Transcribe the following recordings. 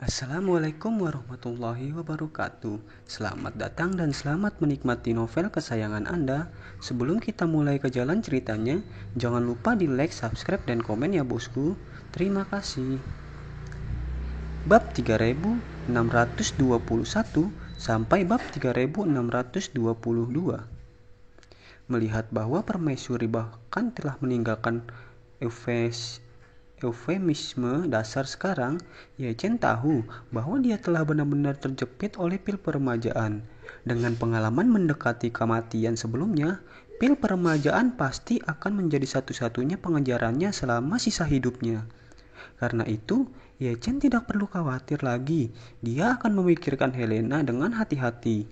Assalamualaikum warahmatullahi wabarakatuh. Selamat datang dan selamat menikmati novel kesayangan Anda. Sebelum kita mulai ke jalan ceritanya, jangan lupa di like, subscribe, dan komen ya bosku. Terima kasih. Bab 3621 sampai bab 3622. Melihat bahwa permaisuri bahkan telah meninggalkan eufemisme dasar sekarang, Ye Chen tahu bahwa dia telah benar-benar terjepit oleh pil peremajaan. Dengan pengalaman mendekati kematian sebelumnya, pil peremajaan pasti akan menjadi satu-satunya pengejarannya selama sisa hidupnya. Karena itu, Ye Chen tidak perlu khawatir lagi. Dia akan memikirkan Helena dengan hati-hati.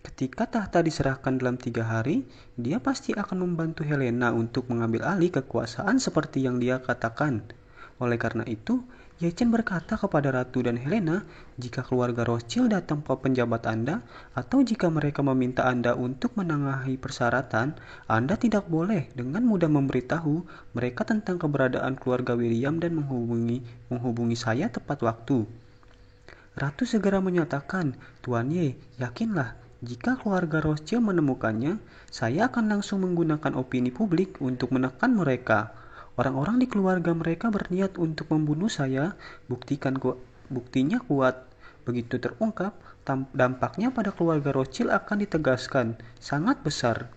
Ketika tahta diserahkan dalam 3 hari, dia pasti akan membantu Helena untuk mengambil alih kekuasaan seperti yang dia katakan. Oleh karena itu, Ye Chen berkata kepada Ratu dan Helena, jika keluarga Rothschild datang ke penjabat Anda, atau jika mereka meminta Anda untuk menengahi persyaratan, Anda tidak boleh dengan mudah memberitahu mereka tentang keberadaan keluarga William dan menghubungi saya tepat waktu. Ratu segera menyatakan, Tuan Ye, yakinlah, jika keluarga Rothschild menemukannya, saya akan langsung menggunakan opini publik untuk menekan mereka. Orang-orang di keluarga mereka berniat untuk membunuh saya, buktinya kuat. Begitu terungkap, dampaknya pada keluarga Rothschild akan ditegaskan, sangat besar.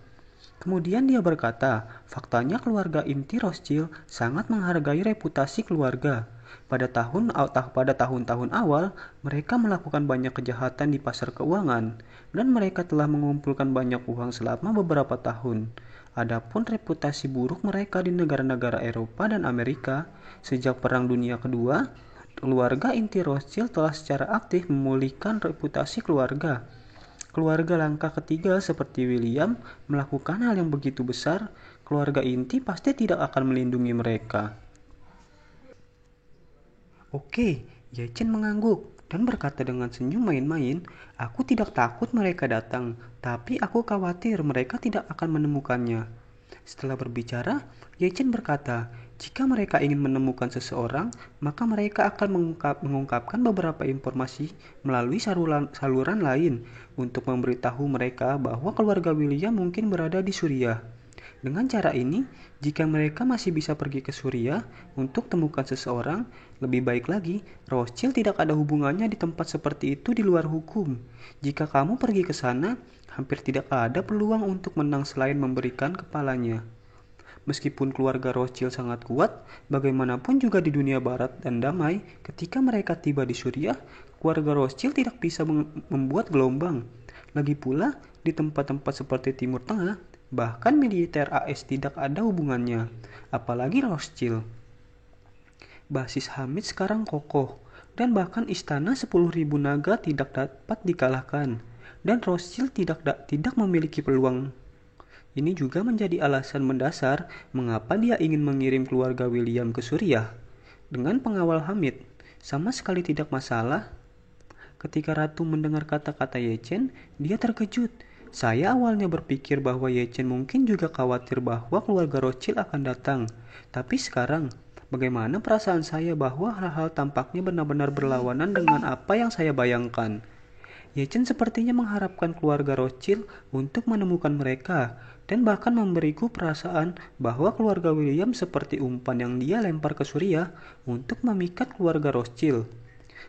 Kemudian dia berkata, faktanya keluarga inti Rothschild sangat menghargai reputasi keluarga. Pada tahun-tahun awal, mereka melakukan banyak kejahatan di pasar keuangan, dan mereka telah mengumpulkan banyak uang selama beberapa tahun. Adapun reputasi buruk mereka di negara-negara Eropa dan Amerika, sejak Perang Dunia Kedua, keluarga inti Rothschild telah secara aktif memulihkan reputasi keluarga. Keluarga langkah ketiga seperti William melakukan hal yang begitu besar, keluarga inti pasti tidak akan melindungi mereka. Oke, Ye Chen mengangguk dan berkata dengan senyum main-main, aku tidak takut mereka datang, tapi aku khawatir mereka tidak akan menemukannya. Setelah berbicara, Ye Chen berkata, jika mereka ingin menemukan seseorang, maka mereka akan mengungkapkan beberapa informasi melalui saluran lain untuk memberitahu mereka bahwa keluarga William mungkin berada di Suriah. Dengan cara ini, jika mereka masih bisa pergi ke Suriah untuk temukan seseorang, lebih baik lagi, Rothschild tidak ada hubungannya di tempat seperti itu di luar hukum. Jika kamu pergi ke sana, hampir tidak ada peluang untuk menang selain memberikan kepalanya. Meskipun keluarga Rothschild sangat kuat, bagaimanapun juga di dunia barat dan damai, ketika mereka tiba di Suriah, keluarga Rothschild tidak bisa membuat gelombang. Lagi pula, di tempat-tempat seperti Timur Tengah, bahkan militer AS tidak ada hubungannya, apalagi Rothschild. Basis Hamid sekarang kokoh, dan bahkan istana 10.000 naga tidak dapat dikalahkan, dan Rothschild tidak memiliki peluang. Ini juga menjadi alasan mendasar mengapa dia ingin mengirim keluarga William ke Suriah. Dengan pengawal Hamid, sama sekali tidak masalah. Ketika Ratu mendengar kata-kata Ye Chen, dia terkejut. Saya awalnya berpikir bahwa Ye Chen mungkin juga khawatir bahwa keluarga Rothschild akan datang. Tapi sekarang, bagaimana perasaan saya bahwa hal-hal tampaknya benar-benar berlawanan dengan apa yang saya bayangkan. Ye Chen sepertinya mengharapkan keluarga Rothschild untuk menemukan mereka, dan bahkan memberiku perasaan bahwa keluarga William seperti umpan yang dia lempar ke Suriah untuk memikat keluarga Rothschild.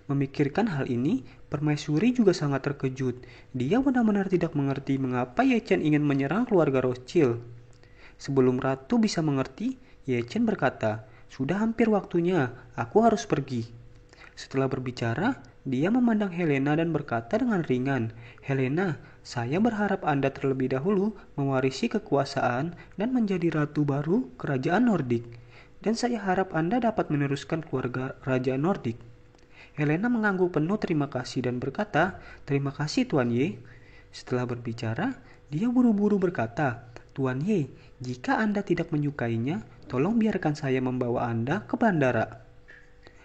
Memikirkan hal ini, permaisuri juga sangat terkejut. Dia benar-benar tidak mengerti mengapa Ye Chen ingin menyerang keluarga Rothschild. Sebelum Ratu bisa mengerti, Ye Chen berkata, sudah hampir waktunya, aku harus pergi. Setelah berbicara, dia memandang Helena dan berkata dengan ringan, Helena, saya berharap Anda terlebih dahulu mewarisi kekuasaan dan menjadi ratu baru kerajaan Nordik. Dan saya harap Anda dapat meneruskan keluarga Raja Nordik. Helena mengangguk penuh terima kasih dan berkata, terima kasih Tuan Ye. Setelah berbicara, dia buru-buru berkata, Tuan Ye, jika Anda tidak menyukainya, tolong biarkan saya membawa Anda ke bandara.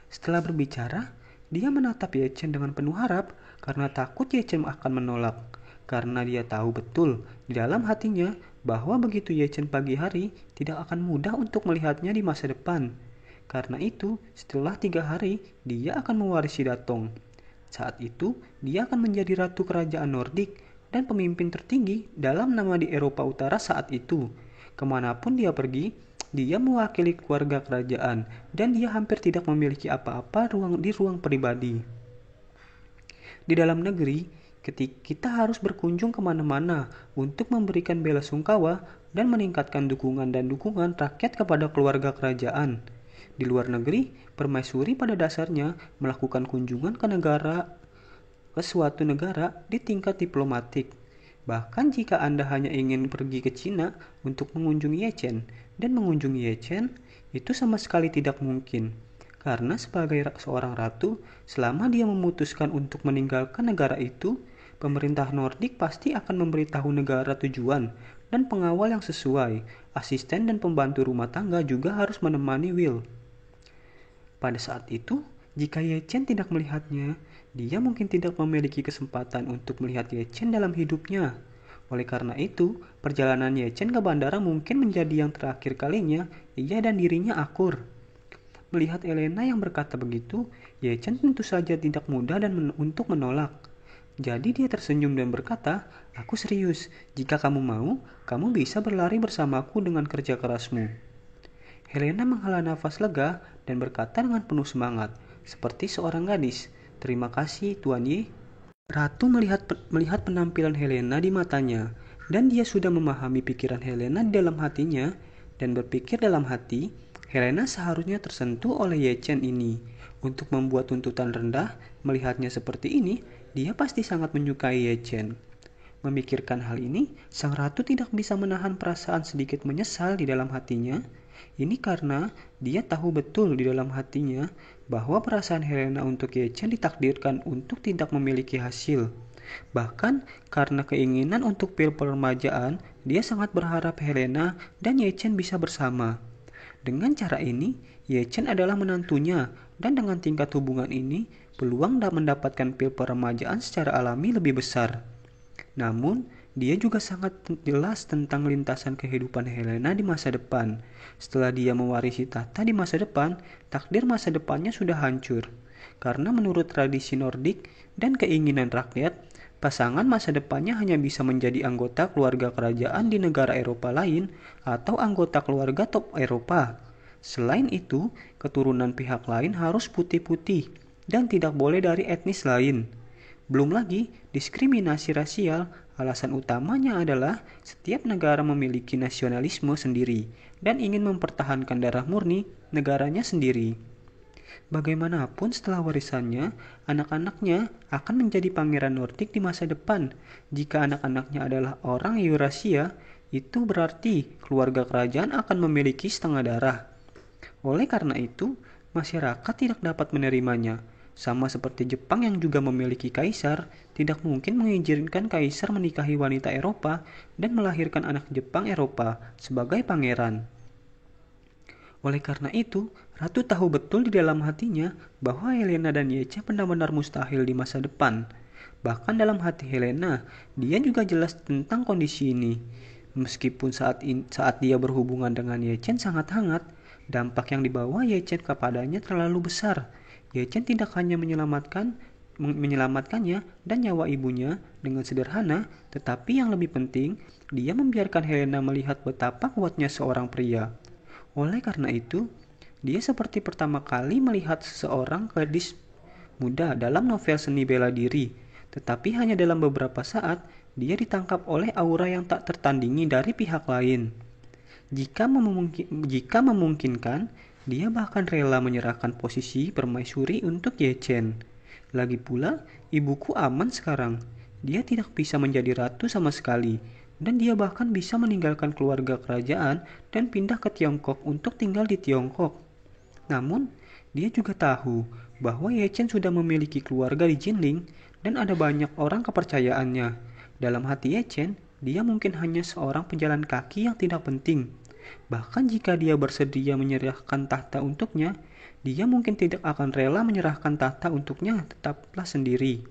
Setelah berbicara, dia menatap Ye Chen dengan penuh harap karena takut Ye Chen akan menolak. Karena dia tahu betul di dalam hatinya bahwa begitu Ye Chen pagi hari tidak akan mudah untuk melihatnya di masa depan. Karena itu, setelah 3 hari, dia akan mewarisi Datong. Saat itu, dia akan menjadi ratu kerajaan Nordik dan pemimpin tertinggi dalam nama di Eropa Utara saat itu. Kemanapun dia pergi, dia mewakili keluarga kerajaan dan dia hampir tidak memiliki apa-apa di ruang pribadi. Di dalam negeri, ketika kita harus berkunjung kemana-mana untuk memberikan bela sungkawa dan meningkatkan dukungan rakyat kepada keluarga kerajaan. Di luar negeri, permaisuri pada dasarnya melakukan kunjungan ke suatu negara di tingkat diplomatik. Bahkan jika Anda hanya ingin pergi ke Cina untuk mengunjungi Yechen dan mengunjungi Yechen, itu sama sekali tidak mungkin. Karena sebagai seorang ratu, selama dia memutuskan untuk meninggalkan negara itu, pemerintah Nordik pasti akan memberitahu negara tujuan dan pengawal yang sesuai. Asisten dan pembantu rumah tangga juga harus menemani Will. Pada saat itu, jika Yechen tidak melihatnya, dia mungkin tidak memiliki kesempatan untuk melihat Yechen dalam hidupnya. Oleh karena itu, perjalanan Yechen ke bandara mungkin menjadi yang terakhir kalinya ia dan dirinya akur. Melihat Elena yang berkata begitu, Yechen tentu saja tidak mudah untuk menolak. Jadi dia tersenyum dan berkata, "Aku serius. Jika kamu mau, kamu bisa berlari bersamaku dengan kerja kerasmu." Helena menghela nafas lega dan berkata dengan penuh semangat, seperti seorang gadis, "Terima kasih, Tuan Yi." Ratu melihat penampilan Helena di matanya, dan dia sudah memahami pikiran Helena di dalam hatinya, dan berpikir dalam hati, Helena seharusnya tersentuh oleh Yechen ini. Untuk membuat tuntutan rendah, melihatnya seperti ini, dia pasti sangat menyukai Yechen. Memikirkan hal ini, sang ratu tidak bisa menahan perasaan sedikit menyesal di dalam hatinya. Ini karena dia tahu betul di dalam hatinya bahwa perasaan Helena untuk Yechen ditakdirkan untuk tidak memiliki hasil. Bahkan karena keinginan untuk pil peremajaan, dia sangat berharap Helena dan Yechen bisa bersama. Dengan cara ini, Yechen adalah menantunya, dan dengan tingkat hubungan ini, peluang mendapatkan pil peremajaan secara alami lebih besar. Namun, dia juga sangat jelas tentang lintasan kehidupan Helena di masa depan. Setelah dia mewarisi tahta di masa depan, takdir masa depannya sudah hancur. Karena menurut tradisi Nordik dan keinginan rakyat, pasangan masa depannya hanya bisa menjadi anggota keluarga kerajaan di negara Eropa lain atau anggota keluarga top Eropa. Selain itu, keturunan pihak lain harus putih-putih dan tidak boleh dari etnis lain. Belum lagi, diskriminasi rasial, alasan utamanya adalah setiap negara memiliki nasionalisme sendiri dan ingin mempertahankan darah murni negaranya sendiri. Bagaimanapun setelah warisannya, anak-anaknya akan menjadi pangeran Nordik di masa depan. Jika anak-anaknya adalah orang Eurasia, itu berarti keluarga kerajaan akan memiliki setengah darah. Oleh karena itu, masyarakat tidak dapat menerimanya. Sama seperti Jepang yang juga memiliki kaisar, tidak mungkin mengizinkan kaisar menikahi wanita Eropa dan melahirkan anak Jepang Eropa sebagai pangeran. Oleh karena itu, Ratu tahu betul di dalam hatinya bahwa Helena dan Yechen benar-benar mustahil di masa depan. Bahkan dalam hati Helena, dia juga jelas tentang kondisi ini. Meskipun saat dia berhubungan dengan Yechen sangat hangat, dampak yang dibawa Yechen kepadanya terlalu besar. Yechen tidak hanya menyelamatkannya dan nyawa ibunya dengan sederhana, tetapi yang lebih penting, dia membiarkan Helena melihat betapa kuatnya seorang pria. Oleh karena itu, dia seperti pertama kali melihat seseorang gadis muda dalam novel seni bela diri, tetapi hanya dalam beberapa saat, dia ditangkap oleh aura yang tak tertandingi dari pihak lain. Jika memungkinkan, dia bahkan rela menyerahkan posisi permaisuri untuk Yechen. Lagi pula, ibuku aman sekarang. Dia tidak bisa menjadi ratu sama sekali, dan dia bahkan bisa meninggalkan keluarga kerajaan dan pindah ke Tiongkok untuk tinggal di Tiongkok. Namun, dia juga tahu bahwa Yechen sudah memiliki keluarga di Jinling dan ada banyak orang kepercayaannya. Dalam hati Yechen, dia mungkin hanya seorang pejalan kaki yang tidak penting. Bahkan jika dia bersedia menyerahkan tahta untuknya, dia mungkin tidak akan rela menyerahkan tahta untuknya tetaplah sendiri.